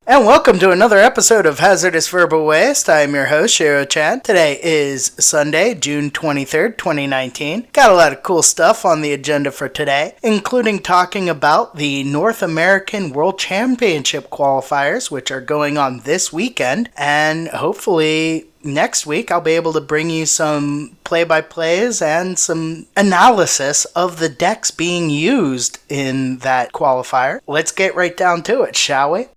And welcome to another episode of Hazardous Verbal Waste. I am your host, Shiro-chan. Today is Sunday, June 23rd, 2019. Got a lot of cool stuff on the agenda for today, including talking about the North American World Championship qualifiers, which are going on this weekend, and hopefully next week I'll be able to bring you some play-by-plays and some analysis of the decks being used in that qualifier. Let's get right down to it, shall we?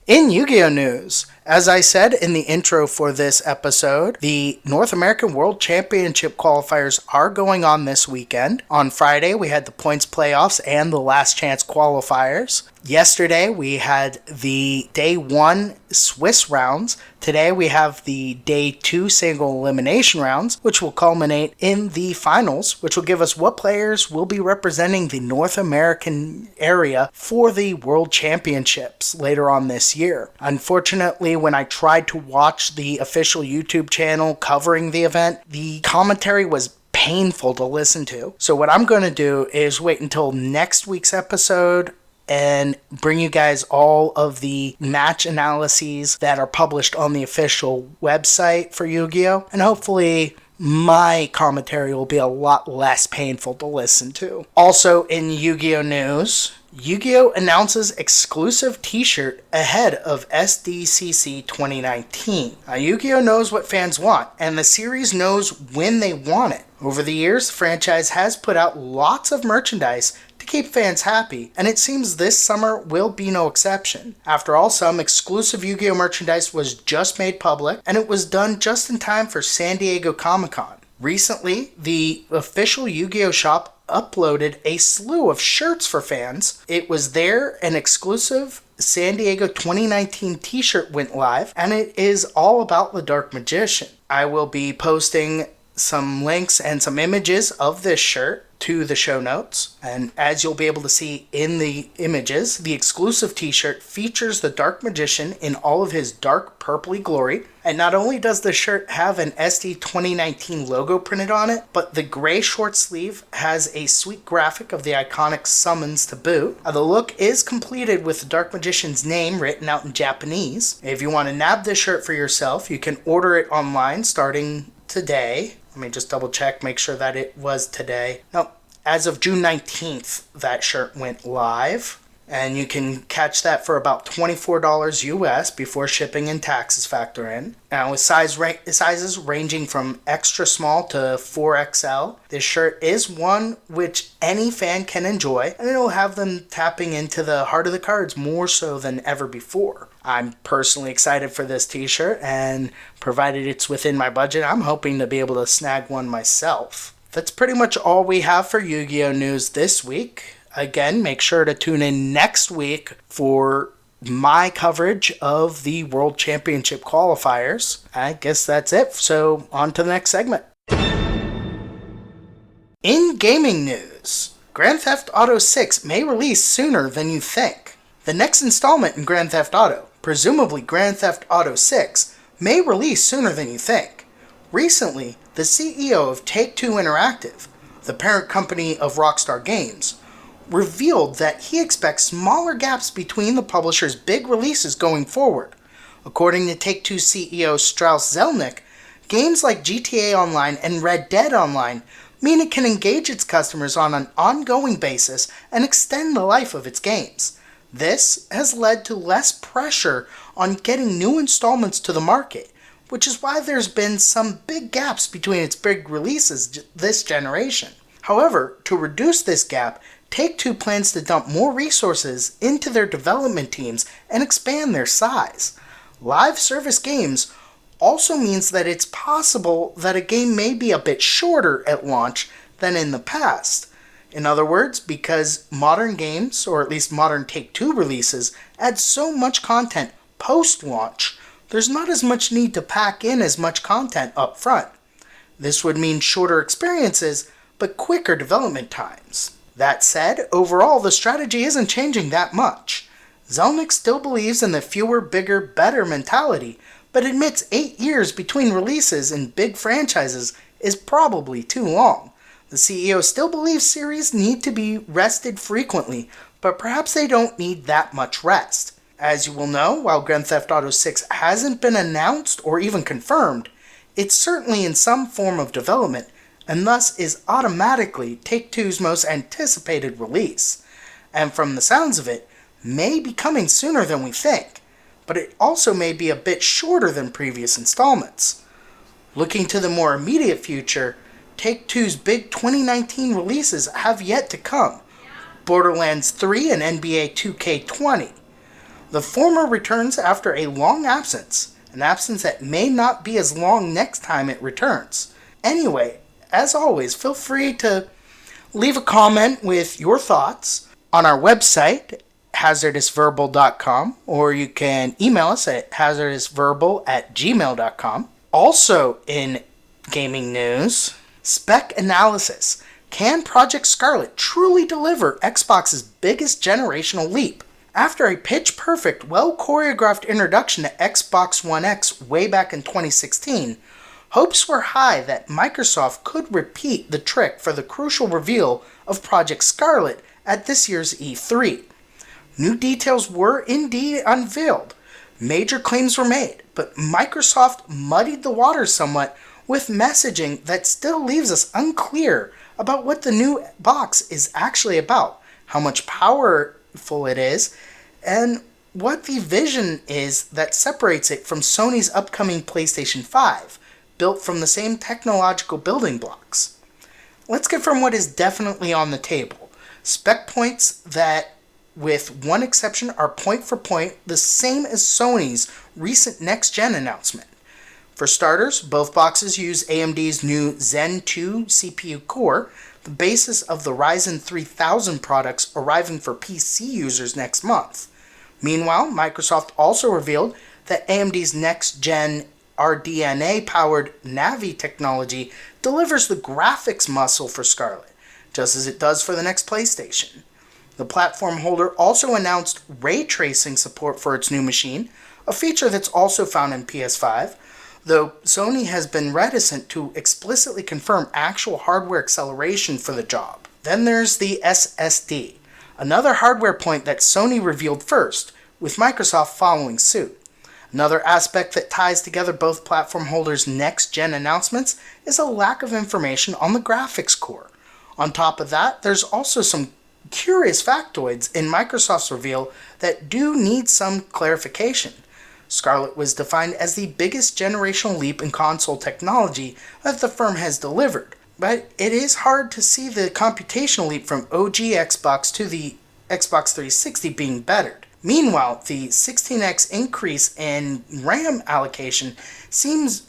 In Yu-Gi-Oh! News, as I said in the intro for this episode, the North American World Championship qualifiers are going on this weekend. On Friday, we had the points playoffs and the last chance qualifiers. Yesterday, we had the Day 1 Swiss rounds. Today, we have the Day 2 single elimination rounds, which will culminate in the finals, which will give us what players will be representing the North American area for the World Championships later on this year. Unfortunately, when I tried to watch the official YouTube channel covering the event, the commentary was painful to listen to. So what I'm going to do is wait until next week's episode and bring you guys all of the match analyses that are published on the official website for Yu-Gi-Oh! And hopefully my commentary will be a lot less painful to listen to. Also in Yu-Gi-Oh! News, Yu-Gi-Oh! Announces exclusive t-shirt ahead of SDCC 2019. Now, Yu-Gi-Oh! Knows what fans want, and the series knows when they want it. Over the years, the franchise has put out lots of merchandise to keep fans happy, and it seems this summer will be no exception. After all, some exclusive Yu-Gi-Oh! Merchandise was just made public, and it was done just in time for San Diego Comic-Con. Recently, the official Yu-Gi-Oh! Shop uploaded a slew of shirts for fans. It was there, an exclusive San Diego 2019 t-shirt went live, and it is all about the Dark Magician. I will be posting some links and some images of this shirt to the show notes, and as you'll be able to see in the images, the exclusive t-shirt features the Dark Magician in all of his dark purpley glory. And not only does the shirt have an SD 2019 logo printed on it, but the gray short sleeve has a sweet graphic of the iconic summons to boot. The look is completed with the Dark Magician's name written out in Japanese. If you want to nab this shirt for yourself, you can order it online starting today. Let me just double check, make sure that it was today. No, as of June 19th, that shirt went live. And you can catch that for about $24 US before shipping and taxes factor in. Now with sizes ranging from extra small to 4XL, this shirt is one which any fan can enjoy, and it'll have them tapping into the heart of the cards more so than ever before. I'm personally excited for this t-shirt, and provided it's within my budget, I'm hoping to be able to snag one myself. That's pretty much all we have for Yu-Gi-Oh! News this week. Again, make sure to tune in next week for my coverage of the World Championship qualifiers. I guess that's it, so on to the next segment. In gaming news, Grand Theft Auto 6 may release sooner than you think. The next installment in Grand Theft Auto, presumably Grand Theft Auto 6, may release sooner than you think. Recently, the CEO of Take-Two Interactive, the parent company of Rockstar Games, revealed that he expects smaller gaps between the publisher's big releases going forward. According to Take-Two CEO Strauss Zelnick, games like GTA Online and Red Dead Online mean it can engage its customers on an ongoing basis and extend the life of its games. This has led to less pressure on getting new installments to the market, which is why there's been some big gaps between its big releases this generation. However, to reduce this gap, Take-Two plans to dump more resources into their development teams and expand their size. Live service games also means that it's possible that a game may be a bit shorter at launch than in the past. In other words, because modern games, or at least modern Take-Two releases, add so much content post-launch, there's not as much need to pack in as much content up front. This would mean shorter experiences, but quicker development times. That said, overall the strategy isn't changing that much. Zelnick still believes in the fewer, bigger, better mentality, but admits 8 years between releases in big franchises is probably too long. The CEO still believes series need to be rested frequently, but perhaps they don't need that much rest. As you will know, while Grand Theft Auto 6 hasn't been announced or even confirmed, it's certainly in some form of development, and thus is automatically Take-Two's most anticipated release. And from the sounds of it, may be coming sooner than we think, but it also may be a bit shorter than previous installments. Looking to the more immediate future, Take-Two's big 2019 releases have yet to come: Borderlands 3 and NBA 2K20. The former returns after a long absence, an absence that may not be as long next time it returns. Anyway, as always, feel free to leave a comment with your thoughts on our website, hazardousverbal.com, or you can email us at hazardousverbal@gmail.com. Also in gaming news, spec analysis. Can Project Scarlet truly deliver Xbox's biggest generational leap? After a pitch-perfect, well-choreographed introduction to Xbox One X way back in 2016, hopes were high that Microsoft could repeat the trick for the crucial reveal of Project Scarlet at this year's E3. New details were indeed unveiled. Major claims were made, but Microsoft muddied the waters somewhat with messaging that still leaves us unclear about what the new box is actually about, how much powerful it is, and what the vision is that separates it from Sony's upcoming PlayStation 5, built from the same technological building blocks. Let's get from what is definitely on the table. Spec points that, with one exception, are point for point the same as Sony's recent next-gen announcement. For starters, both boxes use AMD's new Zen 2 CPU core, the basis of the Ryzen 3000 products arriving for PC users next month. Meanwhile, Microsoft also revealed that AMD's next-gen RDNA-powered Navi technology delivers the graphics muscle for Scarlet, just as it does for the next PlayStation. The platform holder also announced ray tracing support for its new machine, a feature that's also found in PS5, though Sony has been reticent to explicitly confirm actual hardware acceleration for the job. Then there's the SSD, another hardware point that Sony revealed first, with Microsoft following suit. Another aspect that ties together both platform holders' next-gen announcements is a lack of information on the graphics core. On top of that, there's also some curious factoids in Microsoft's reveal that do need some clarification. Scarlet was defined as the biggest generational leap in console technology that the firm has delivered, but it is hard to see the computational leap from OG Xbox to the Xbox 360 being bettered. Meanwhile, the 16x increase in RAM allocation seems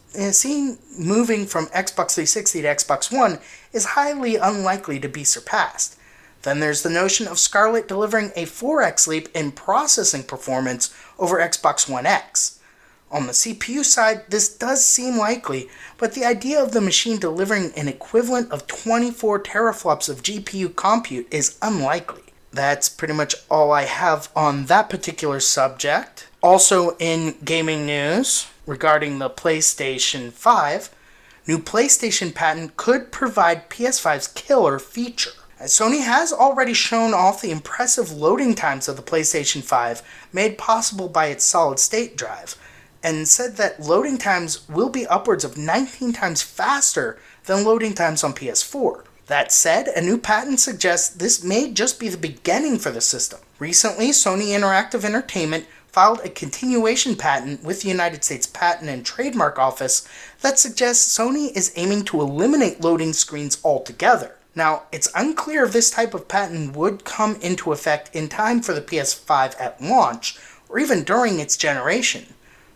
moving from Xbox 360 to Xbox One is highly unlikely to be surpassed. Then there's the notion of Scarlet delivering a 4x leap in processing performance over Xbox One X. On the CPU side, this does seem likely, but the idea of the machine delivering an equivalent of 24 teraflops of GPU compute is unlikely. That's pretty much all I have on that particular subject. Also in gaming news, regarding the PlayStation 5, new PlayStation patent could provide PS5's killer feature. Sony has already shown off the impressive loading times of the PlayStation 5 made possible by its solid-state drive, and said that loading times will be upwards of 19 times faster than loading times on PS4. That said, a new patent suggests this may just be the beginning for the system. Recently, Sony Interactive Entertainment filed a continuation patent with the United States Patent and Trademark Office that suggests Sony is aiming to eliminate loading screens altogether. Now, it's unclear if this type of patent would come into effect in time for the PS5 at launch, or even during its generation.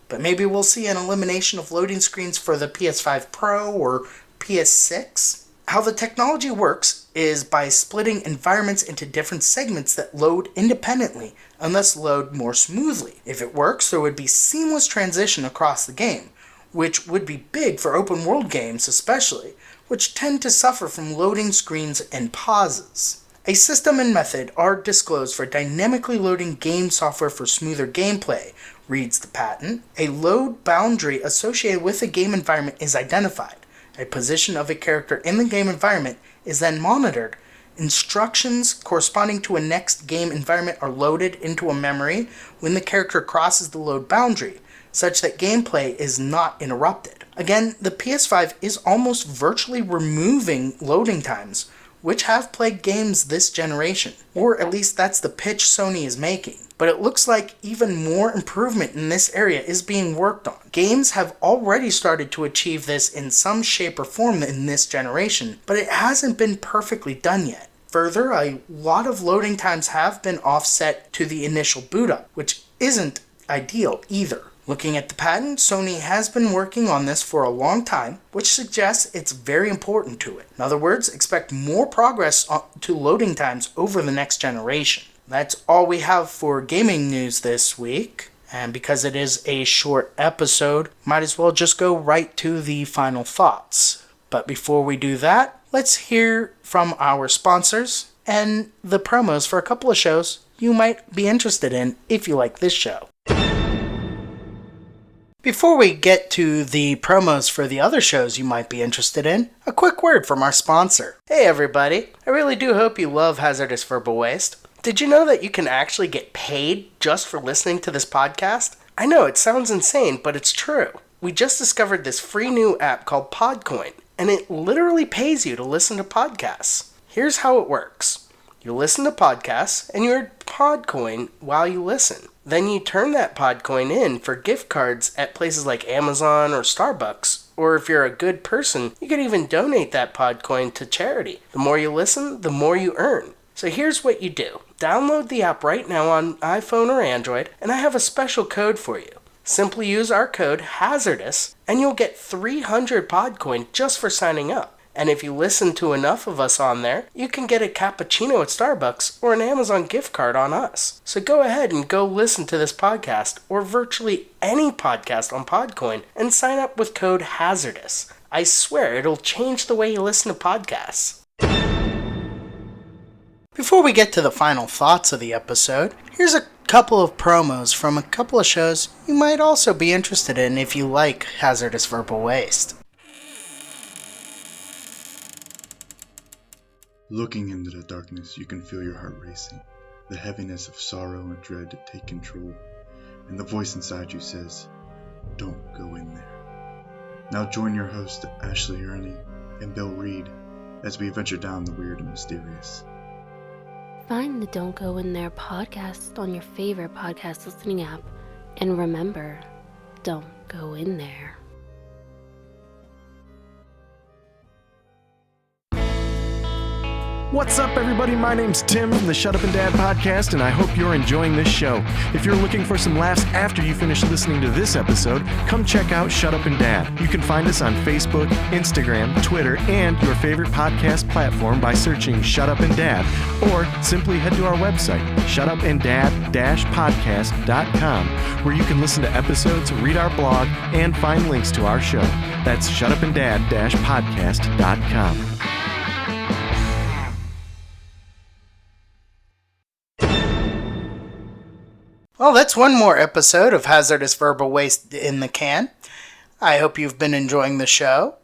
But maybe we'll see an elimination of loading screens for the PS5 Pro or PS6. How the technology works is by splitting environments into different segments that load independently and thus load more smoothly. If it works, there would be seamless transition across the game, which would be big for open world games especially, which tend to suffer from loading screens and pauses. A system and method are disclosed for dynamically loading game software for smoother gameplay, reads the patent, a load boundary associated with a game environment is identified. A position of a character in the game environment is then monitored. Instructions corresponding to a next game environment are loaded into a memory when the character crosses the load boundary, such that gameplay is not interrupted. Again, the PS5 is almost virtually removing loading times, which have plagued games this generation, or at least that's the pitch Sony is making. But it looks like even more improvement in this area is being worked on. Games have already started to achieve this in some shape or form in this generation, but it hasn't been perfectly done yet. Further, a lot of loading times have been offset to the initial boot up, which isn't ideal either. Looking at the patent, Sony has been working on this for a long time, which suggests it's very important to it. In other words, expect more progress to loading times over the next generation. That's all we have for gaming news this week, and because it is a short episode, might as well just go right to the final thoughts. But before we do that, let's hear from our sponsors and the promos for a couple of shows you might be interested in if you like this show. Before we get to the promos for the other shows you might be interested in, a quick word from our sponsor. Hey everybody, I really do hope you love Hazardous Verbal Waste. Did you know that you can actually get paid just for listening to this podcast? I know it sounds insane, but it's true. We just discovered this free new app called Podcoin, and it literally pays you to listen to podcasts. Here's how it works. You listen to podcasts, and you earn Podcoin while you listen. Then you turn that Podcoin in for gift cards at places like Amazon or Starbucks. Or if you're a good person, you could even donate that Podcoin to charity. The more you listen, the more you earn. So here's what you do. Download the app right now on iPhone or Android, and I have a special code for you. Simply use our code HAZARDOUS, and you'll get 300 Podcoin just for signing up. And if you listen to enough of us on there, you can get a cappuccino at Starbucks or an Amazon gift card on us. So go ahead and go listen to this podcast or virtually any podcast on Podcoin and sign up with code HAZARDOUS. I swear it'll change the way you listen to podcasts. Before we get to the final thoughts of the episode, here's a couple of promos from a couple of shows you might also be interested in if you like Hazardous Verbal Waste. Looking into the darkness, you can feel your heart racing. The heaviness of sorrow and dread take control, and the voice inside you says, "Don't go in there." Now join your hosts Ashley Ernie and Bill Reed as we venture down the weird and mysterious. Find the Don't Go In There podcast on your favorite podcast listening app. And remember, don't go in there. What's up, everybody? My name's Tim from the Shut Up and Dad podcast, and I hope you're enjoying this show. If you're looking for some laughs after you finish listening to this episode, come check out Shut Up and Dad. You can find us on Facebook, Instagram, Twitter, and your favorite podcast platform by searching Shut Up and Dad, or simply head to our website, shutupanddad-podcast.com, where you can listen to episodes, read our blog, and find links to our show. That's shutupanddad-podcast.com. Well, that's one more episode of Hazardous Verbal Waste in the can. I hope you've been enjoying the show.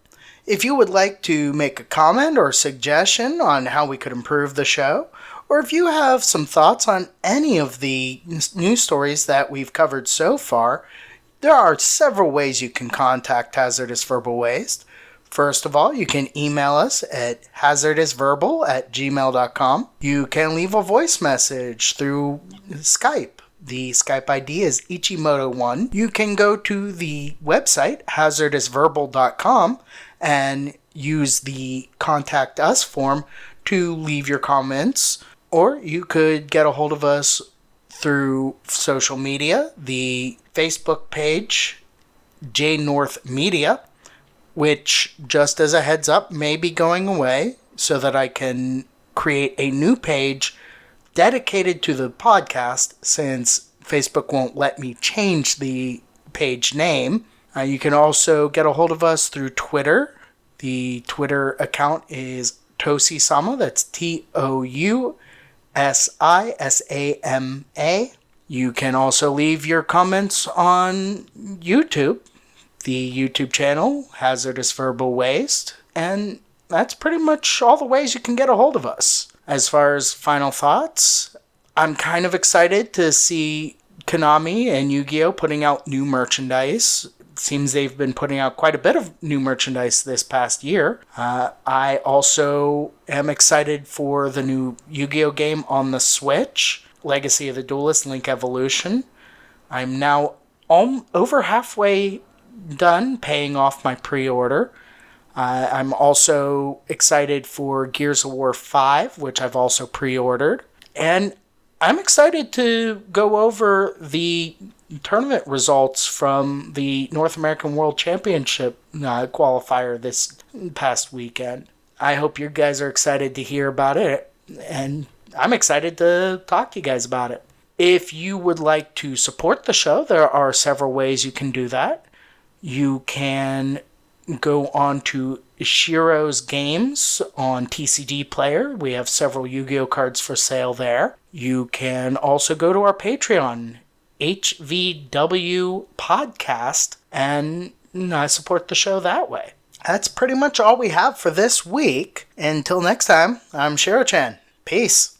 If you would like to make a comment or suggestion on how we could improve the show, or if you have some thoughts on any of the news stories that we've covered so far, there are several ways you can contact Hazardous Verbal Waste. First of all, you can email us at hazardousverbal@gmail.com. You can leave a voice message through Skype. The Skype ID is Ichimoto1. You can go to the website, hazardousverbal.com, and use the Contact Us form to leave your comments. Or you could get a hold of us through social media, the Facebook page, JNorth Media, which, just as a heads up, may be going away so that I can create a new page dedicated to the podcast, since Facebook won't let me change the page name. You can also get a hold of us through Twitter. The Twitter account is Tousisama. That's TOUSISAMA. You can also leave your comments on YouTube, the YouTube channel, Hazardous Verbal Waste, and that's pretty much all the ways you can get a hold of us. As far as final thoughts, I'm kind of excited to see Konami and Yu-Gi-Oh! Putting out new merchandise. It seems they've been putting out quite a bit of new merchandise this past year. I also am excited for the new Yu-Gi-Oh! Game on the Switch, Legacy of the Duelist Link Evolution. I'm now over halfway done paying off my pre-order. I'm also excited for Gears of War 5, which I've also pre-ordered. And I'm excited to go over the tournament results from the North American World Championship qualifier this past weekend. I hope you guys are excited to hear about it, and I'm excited to talk to you guys about it. If you would like to support the show, there are several ways you can do that. You can go on to Ishiro's Games on TCG Player. We have several Yu-Gi-Oh! Cards for sale there. You can also go to our Patreon, HVW Podcast, and support the show that way. That's pretty much all we have for this week. Until next time, I'm Shiro-chan. Peace.